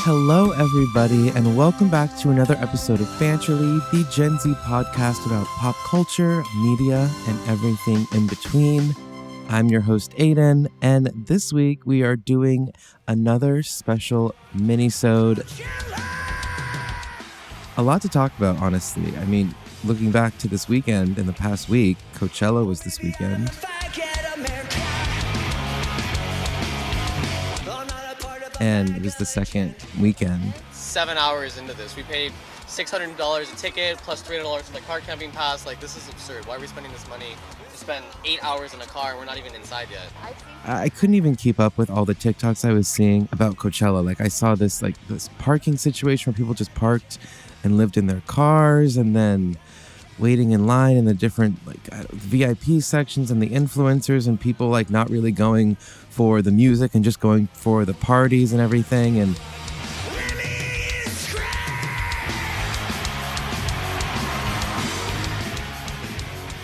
Hello, everybody, and welcome back to another episode of Banterly, the Gen Z podcast about pop culture, media, and everything in between. I'm your host, Aidan, and this week we are doing another special mini-sode. A lot to talk about, honestly. I mean, looking back to this weekend, in the past week, Coachella was this weekend. And it was the second weekend. 7 hours into this, we paid $600 a ticket plus $300 for the car camping pass. Like, this is absurd. Why are we spending this money to spend 8 hours in a car and we're not even inside yet? I couldn't even keep up with all the TikToks I was seeing about Coachella. Like, I saw this parking situation where people just parked and lived in their cars and then waiting in line in the different VIP sections and the influencers and people not really going for the music and just going for the parties and everything. And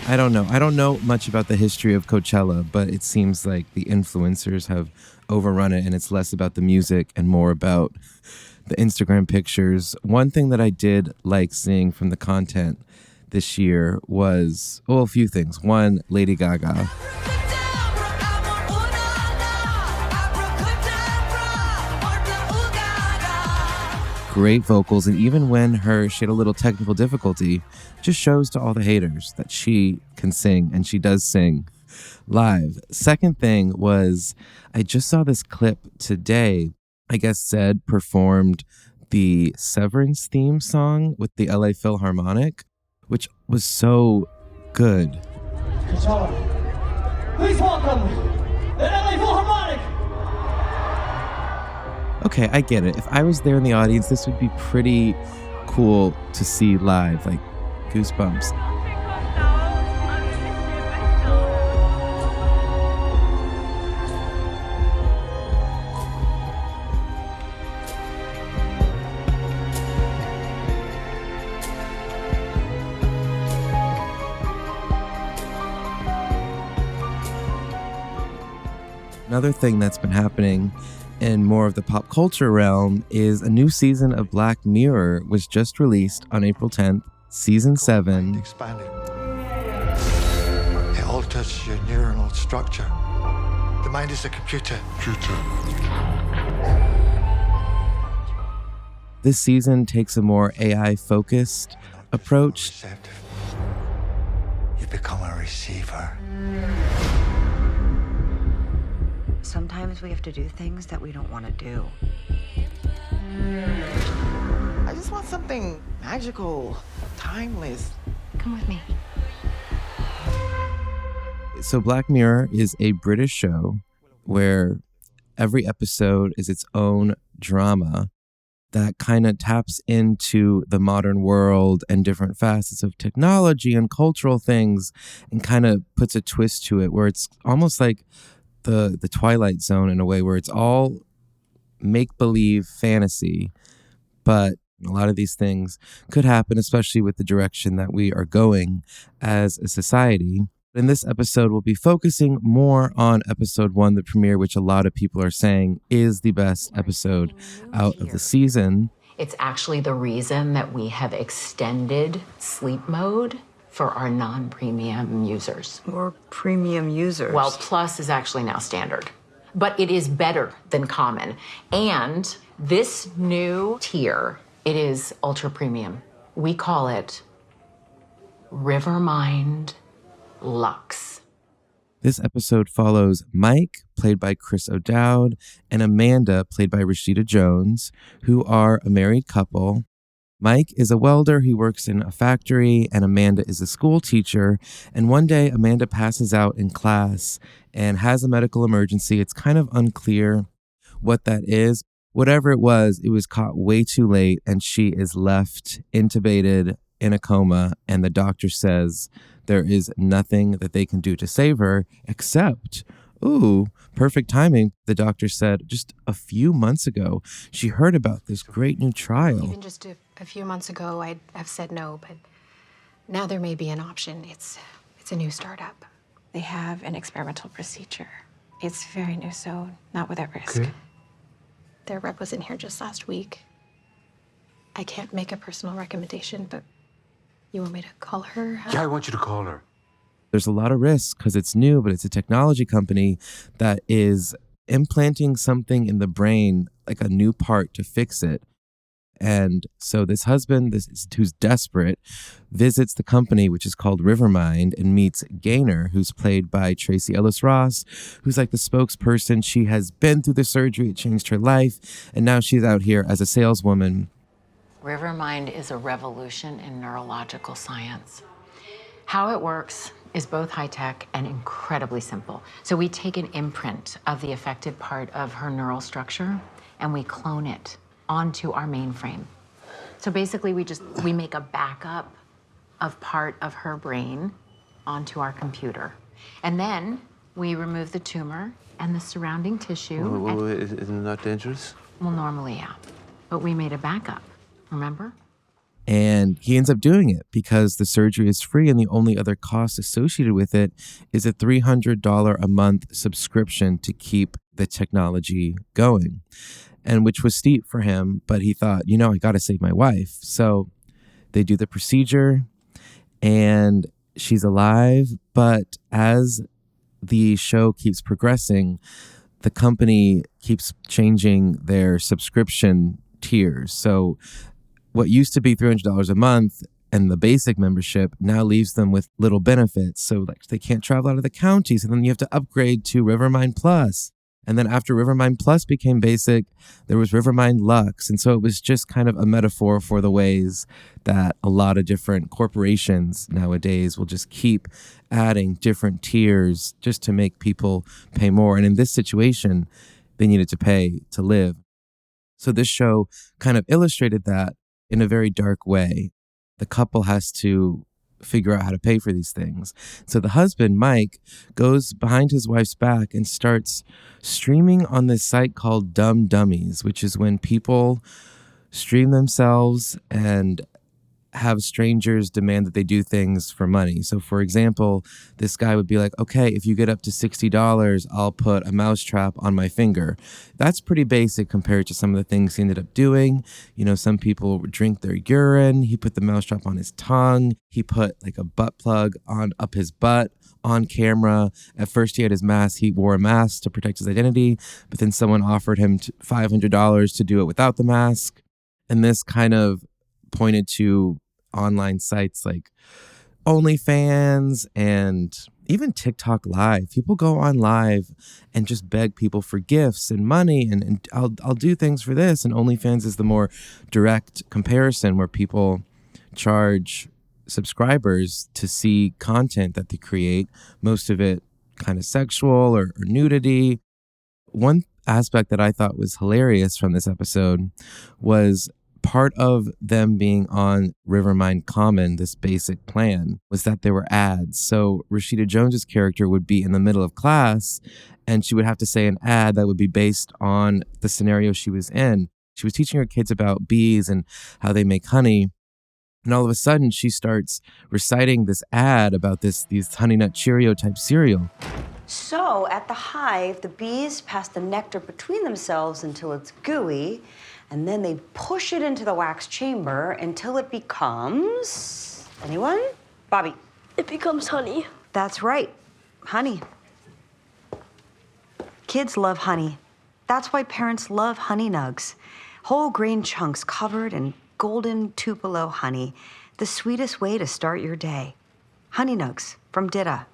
I don't know much about the history of Coachella, but it seems like the influencers have overrun it and it's less about the music and more about the Instagram pictures. One thing that I did like seeing from the content this year was, a few things. One, Lady Gaga. Great vocals, and even when she had a little technical difficulty, just shows to all the haters that she can sing, and she does sing live. Second thing was, I just saw this clip today. I guess Zed performed the Severance theme song with the LA Philharmonic, which was so good. Please welcome the LA Philharmonic. Okay, I get it. If I was there in the audience, this would be pretty cool to see live, like goosebumps. Another thing that's been happening in more of the pop culture realm is a new season of Black Mirror was just released on April 10th, season 7. Expanded. It alters your neuronal structure. The mind is a computer. This season takes a more AI-focused approach. Receptive. You become a receiver. Sometimes we have to do things that we don't want to do. I just want something magical, timeless. Come with me. So Black Mirror is a British show where every episode is its own drama that kind of taps into the modern world and different facets of technology and cultural things and kind of puts a twist to it where it's almost like the Twilight Zone in a way where it's all make-believe fantasy, but a lot of these things could happen, especially with the direction that we are going as a society. In this episode, we'll be focusing more on episode 1, the premiere, which a lot of people are saying is the best episode out of the season. It's actually the reason that we have extended sleep mode for our non-premium users. Or premium users. Well, Plus is actually now standard, but it is better than common. And this new tier, it is ultra premium. We call it Rivermind Lux. This episode follows Mike, played by Chris O'Dowd, and Amanda, played by Rashida Jones, who are a married couple. Mike is a welder. He works in a factory, and Amanda is a school teacher. And one day, Amanda passes out in class and has a medical emergency. It's kind of unclear what that is. Whatever it was caught way too late, and she is left intubated in a coma. And the doctor says there is nothing that they can do to save her except, perfect timing. The doctor said just a few months ago, she heard about this great new trial. Even just a few months ago, I'd have said no, but now there may be an option. It's a new startup. They have an experimental procedure. It's very new, so not without risk. Okay. Their rep was in here just last week. I can't make a personal recommendation, but you want me to call her? Yeah, I want you to call her. There's a lot of risks because it's new, but it's a technology company that is implanting something in the brain, like a new part to fix it. And so this husband, who's desperate, visits the company, which is called Rivermind, and meets Gaynor, who's played by Tracy Ellis Ross, who's like the spokesperson. She has been through the surgery. It changed her life. And now she's out here as a saleswoman. Rivermind is a revolution in neurological science. How it works is both high-tech and incredibly simple. So we take an imprint of the affected part of her neural structure and we clone it onto our mainframe. So basically we make a backup of part of her brain onto our computer. And then we remove the tumor and the surrounding tissue. Isn't that dangerous? Well, normally, yeah. But we made a backup, remember? And he ends up doing it because the surgery is free and the only other cost associated with it is a $300 a month subscription to keep the technology going. And which was steep for him, but he thought, I got to save my wife. So they do the procedure and she's alive. But as the show keeps progressing, the company keeps changing their subscription tiers. So what used to be $300 a month and the basic membership now leaves them with little benefits. So like they can't travel out of the county. So then you have to upgrade to Rivermind Plus. And then after Rivermind Plus became basic, there was Rivermind Lux. And so it was just kind of a metaphor for the ways that a lot of different corporations nowadays will just keep adding different tiers just to make people pay more. And in this situation, they needed to pay to live. So this show kind of illustrated that in a very dark way. The couple has to figure out how to pay for these things. So the husband, Mike, goes behind his wife's back and starts streaming on this site called Dumb Dummies, which is when people stream themselves and have strangers demand that they do things for money. So for example, this guy would be like, okay, if you get up to $60, I'll put a mousetrap on my finger. That's pretty basic compared to some of the things he ended up doing. Some people would drink their urine. He put the mousetrap on his tongue. He put like a butt plug up his butt on camera. At first he had his mask. He wore a mask to protect his identity, but then someone offered him $500 to do it without the mask. And this kind of pointed to online sites like OnlyFans and even TikTok Live. People go on live and just beg people for gifts and money and I'll do things for this. And OnlyFans is the more direct comparison where people charge subscribers to see content that they create, most of it kind of sexual or nudity. One aspect that I thought was hilarious from this episode was part of them being on Rivermind Common, this basic plan, was that there were ads. So Rashida Jones's character would be in the middle of class and she would have to say an ad that would be based on the scenario she was in. She was teaching her kids about bees and how they make honey. And all of a sudden she starts reciting this ad about these Honey Nut Cheerio type cereal. So at the hive, the bees pass the nectar between themselves until it's gooey, and then they push it into the wax chamber until it becomes... Anyone? Bobby. It becomes honey. That's right. Honey. Kids love honey. That's why parents love Honey Nugs. Whole grain chunks covered in golden Tupelo honey. The sweetest way to start your day. Honey Nugs from Ditta.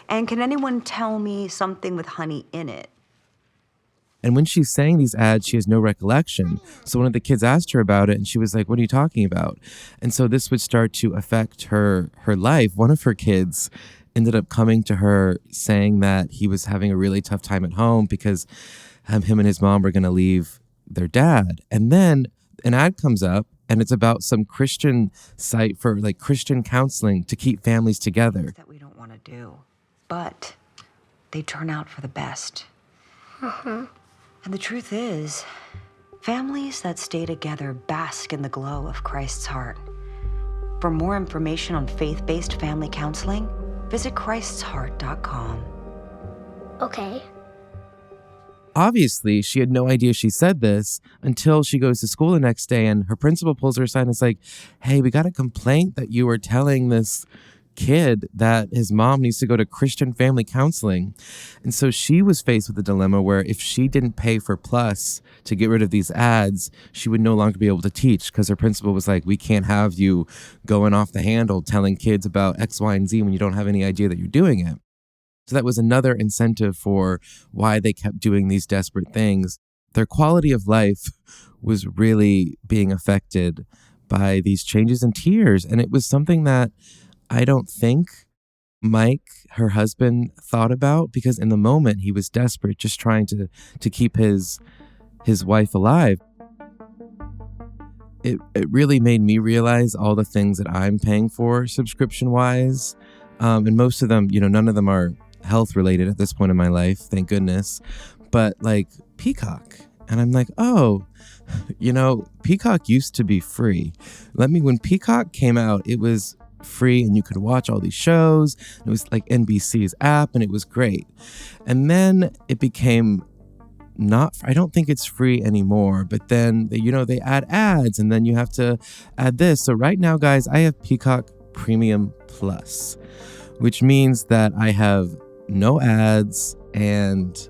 And can anyone tell me something with honey in it? And when she's saying these ads, she has no recollection. So one of the kids asked her about it and she was like, what are you talking about? And so this would start to affect her life. One of her kids ended up coming to her saying that he was having a really tough time at home because him and his mom were going to leave their dad. And then an ad comes up and it's about some Christian site for like Christian counseling to keep families together. That we don't want to do, but they turn out for the best. And the truth is, families that stay together bask in the glow of Christ's heart. For more information on faith-based family counseling, visit christsheart.com. Okay. Obviously, she had no idea she said this until she goes to school the next day and her principal pulls her aside and is like, hey, we got a complaint that you were telling this kid that his mom needs to go to Christian family counseling. And so she was faced with a dilemma where if she didn't pay for Plus to get rid of these ads, she would no longer be able to teach because her principal was like, we can't have you going off the handle telling kids about X, Y, and Z when you don't have any idea that you're doing it. So that was another incentive for why they kept doing these desperate things. Their quality of life was really being affected by these changes in tiers. And it was something that I don't think Mike, her husband, thought about because in the moment he was desperate, just trying to keep his wife alive. It really made me realize all the things that I'm paying for subscription-wise. And most of them, none of them are health related at this point in my life, thank goodness. But like Peacock. And I'm like, oh, Peacock used to be free. When Peacock came out, it was free and you could watch all these shows. It was like NBC's app and it was great. And then it became I don't think it's free anymore, but then they add ads and then you have to add this. So right now, guys, I have Peacock Premium Plus, which means that I have no ads and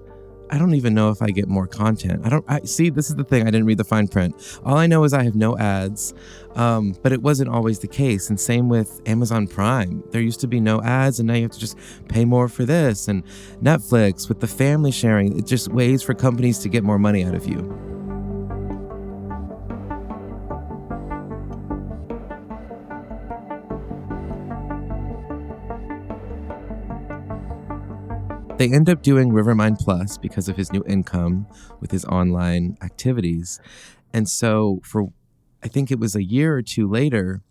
I don't even know if I get more content. See, this is the thing. I didn't read the fine print. All I know is I have no ads, but it wasn't always the case. And same with Amazon Prime. There used to be no ads, and now you have to just pay more for this. And Netflix with the family sharing, it just ways for companies to get more money out of you. They end up doing Rivermind Plus because of his new income with his online activities. And so I think it was a year later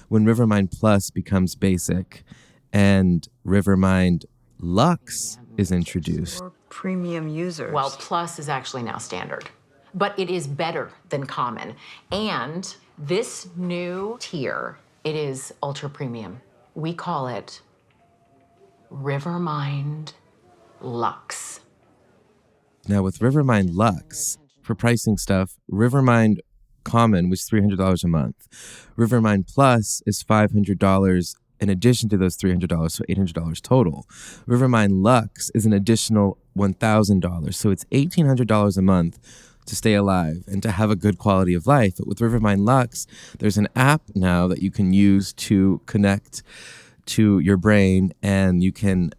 when Rivermind Plus becomes basic and Rivermind Lux is introduced. For premium users. Well, Plus is actually now standard, but it is better than common. And this new tier, it is ultra premium. We call it Rivermind Lux. Now with Rivermind Lux, for pricing stuff, Rivermind Common was $300 a month. Rivermind Plus is $500 in addition to those $300, so $800 total. Rivermind Lux is an additional $1,000, so it's $1,800 a month to stay alive and to have a good quality of life. But with Rivermind Lux, there's an app now that you can use to connect to your brain and you can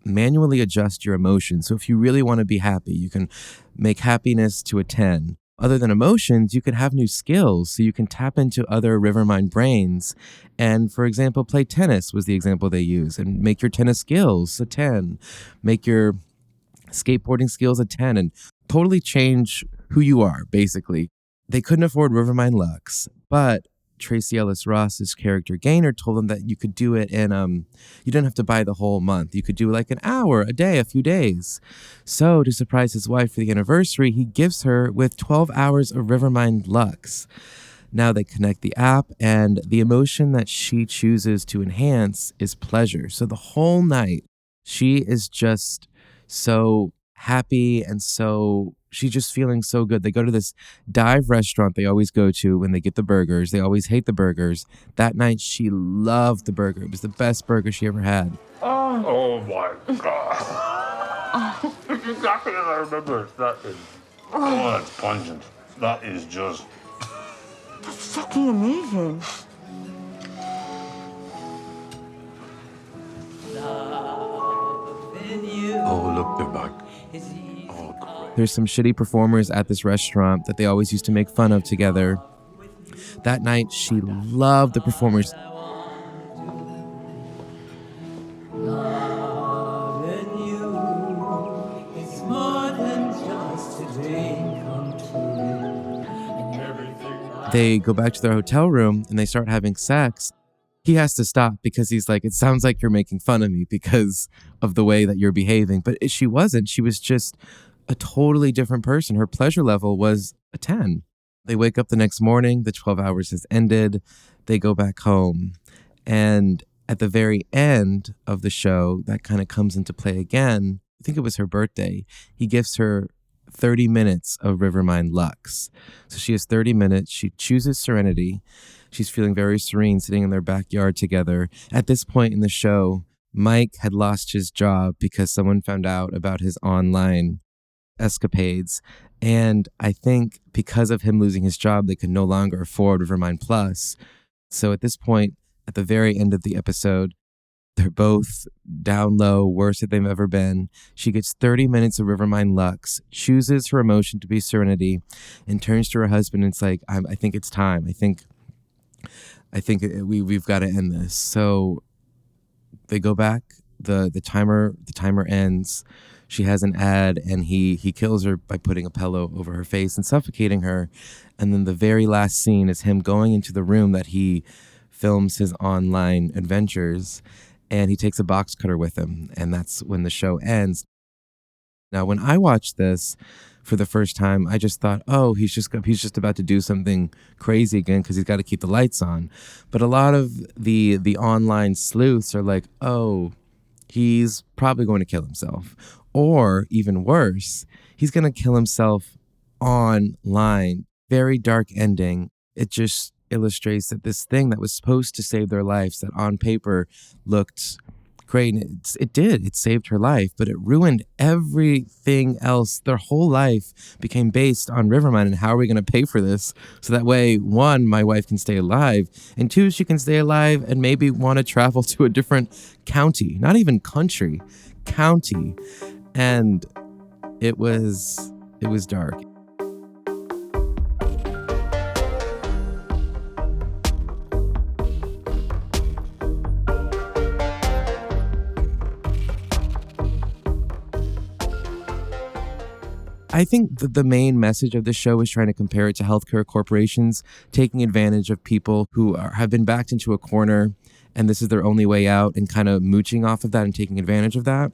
manually adjust your emotions. So if you really want to be happy, you can make happiness to a 10. Other than emotions, you can have new skills. So you can tap into other Rivermind brains and, for example, play tennis was the example they use and make your tennis skills a 10, make your skateboarding skills a 10 and totally change who you are, basically. They couldn't afford Rivermind Lux, but Tracy Ellis Ross's character Gaynor told them that you could do it in, you didn't have to buy the whole month. You could do like an hour, a day, a few days. So to surprise his wife for the anniversary, he gives her with 12 hours of Rivermind Lux. Now they connect the app and the emotion that she chooses to enhance is pleasure. So the whole night, she is just so happy and she's just feeling so good. They go to this dive restaurant they always go to when they get the burgers. They always hate the burgers. That night, she loved the burger. It was the best burger she ever had. Oh my God. It's exactly as I remember. That is, that's pungent. That is just... That's fucking amazing. Oh, look, they're back. There's some shitty performers at this restaurant that they always used to make fun of together. That night, she loved the performers. They go back to their hotel room and they start having sex. He has to stop because he's like, it sounds like you're making fun of me because of the way that you're behaving. But she wasn't. She was just a totally different person. Her pleasure level was a 10. They wake up the next morning. The 12 hours has ended. They go back home. And at the very end of the show, that kind of comes into play again. I think it was her birthday, he gifts her 30 minutes of Rivermind Lux. So she has 30 minutes. She chooses Serenity. She's feeling very serene, sitting in their backyard together. At this point in the show, Mike had lost his job because someone found out about his online escapades. And I think because of him losing his job, they could no longer afford Rivermind Plus. So at this point, at the very end of the episode, they're both down low, worse than they've ever been. She gets 30 minutes of Rivermind Lux, chooses her emotion to be Serenity, and turns to her husband and it's like, I think it's time. I think we've got to end this. So they go back. The timer ends. She has an ad, and he kills her by putting a pillow over her face and suffocating her. And then the very last scene is him going into the room that he films his online adventures, and he takes a box cutter with him, and that's when the show ends. Now, when I watched this for the first time, I just thought, oh, he's just about to do something crazy again because he's got to keep the lights on. But a lot of the online sleuths are like, oh, he's probably going to kill himself. Or even worse, he's going to kill himself online. Very dark ending. It just illustrates that this thing that was supposed to save their lives, that on paper looked great, and it did. It saved her life, but it ruined everything else. Their whole life became based on Rivermind and how are we going to pay for this? So that way, one, my wife can stay alive, and two, she can stay alive and maybe want to travel to a different county, not even country, county. And it was dark. I think the main message of the show is trying to compare it to healthcare corporations taking advantage of people who have been backed into a corner and this is their only way out, and kind of mooching off of that and taking advantage of that.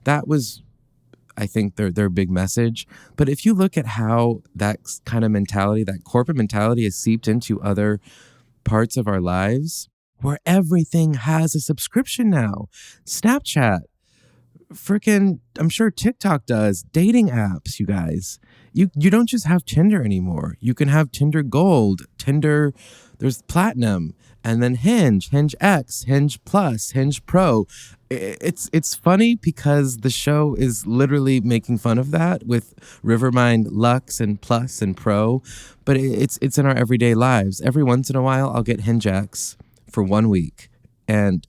That was, I think, their big message. But if you look at how that kind of mentality, that corporate mentality, is seeped into other parts of our lives, where everything has a subscription now. Snapchat, freaking, I'm sure TikTok does, dating apps, you guys. You don't just have Tinder anymore. You can have Tinder Gold, Tinder, there's Platinum, and then Hinge, Hinge X, Hinge Plus, Hinge Pro. It's funny because the show is literally making fun of that with Rivermind Lux and Plus and Pro, but it's in our everyday lives. Every once in a while, I'll get Hinge X for 1 week, and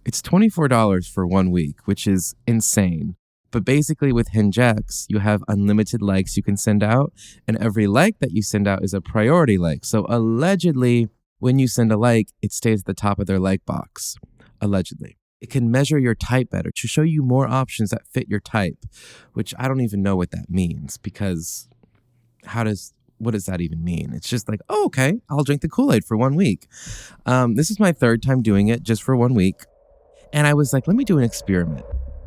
it's $24 for 1 week, which is insane. But basically with Hinge X, you have unlimited likes you can send out, and every like that you send out is a priority like. So allegedly, when you send a like, it stays at the top of their like box, allegedly. It can measure your type better to show you more options that fit your type, which I don't even know what that means, because what does that even mean? It's just like, oh, okay, I'll drink the Kool-Aid for 1 week. This is my third time doing it just for 1 week. And I was like, let me do an experiment.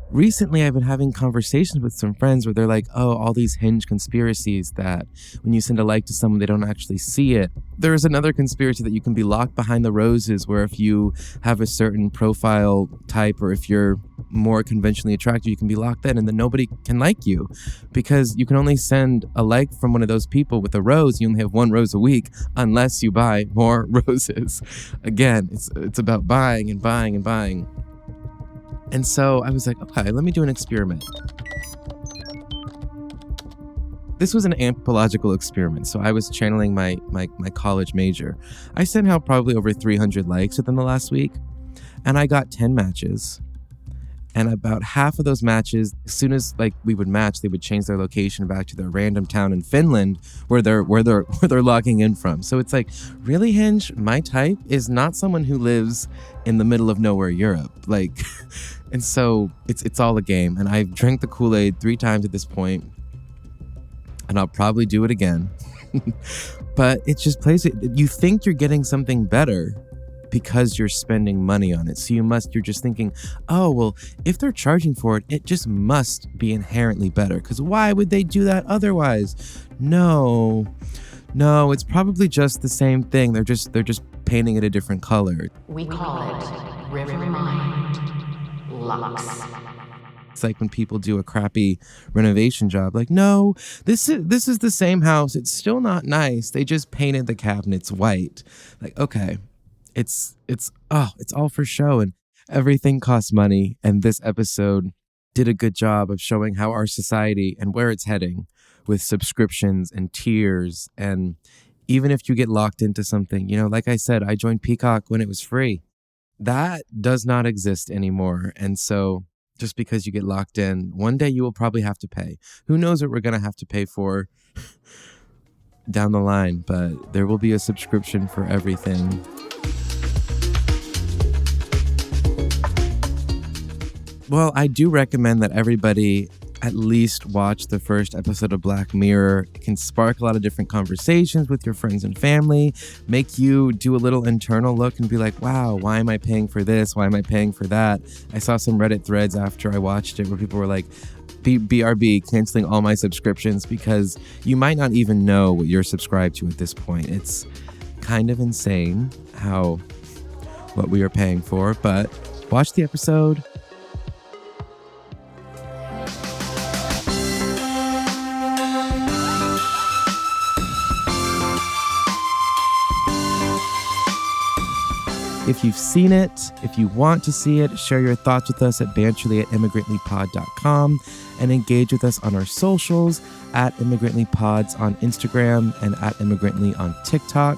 Recently, I've been having conversations with some friends where they're like, oh, all these Hinge conspiracies that when you send a like to someone, they don't actually see it. There's another conspiracy that you can be locked behind the roses, where if you have a certain profile type or if you're more conventionally attractive, you can be locked in and then nobody can like you because you can only send a like from one of those people with a rose. You only have 1 rose a week unless you buy more roses. Again, it's about buying and buying and buying. And so I was like, okay, let me do an experiment. This was an anthropological experiment, so I was channeling my college major. I sent out probably over 300 likes within the last week, and I got 10 matches. And about half of those matches, as soon as we would match, they would change their location back to their random town in Finland where they're logging in from. So it's like, really, Hinge? My type is not someone who lives in the middle of nowhere, Europe. And so it's all a game. And I've drank the Kool-Aid 3 times at this point, and I'll probably do it again. But it just plays it. You think you're getting something better because you're spending money on it. So you're just thinking, oh, well, if they're charging for it, it just must be inherently better. Because why would they do that otherwise? No, it's probably just the same thing. They're just painting it a different color. We call it Rivermind Lux. It's like when people do a crappy renovation job, like, no, this is the same house. It's still not nice. They just painted the cabinets white. Like, okay, it's all for show, and everything costs money. And this episode did a good job of showing how our society and where it's heading with subscriptions and tiers. And even if you get locked into something, like I said, I joined Peacock when it was free. That does not exist anymore. And so just because you get locked in, one day you will probably have to pay. Who knows what we're going to have to pay for down the line, but there will be a subscription for everything. Well, I do recommend that everybody at least watch the first episode of Black Mirror. It can spark a lot of different conversations with your friends and family, make you do a little internal look and be like, wow, why am I paying for this? Why am I paying for that? I saw some Reddit threads after I watched it where people were like, BRB, canceling all my subscriptions, because you might not even know what you're subscribed to at this point. It's kind of insane what we are paying for, but watch the episode. If you've seen it, if you want to see it, share your thoughts with us at Banterly at Immigrantlypod.com and engage with us on our socials at Immigrantlypods on Instagram and at Immigrantly on TikTok.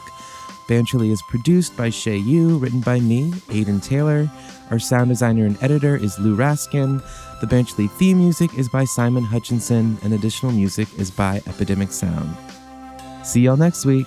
Banterly is produced by Shay Yu, written by me, Aidan Taylor. Our sound designer and editor is Lou Raskin. The Banterly theme music is by Simon Hutchinson, and additional music is by Epidemic Sound. See y'all next week.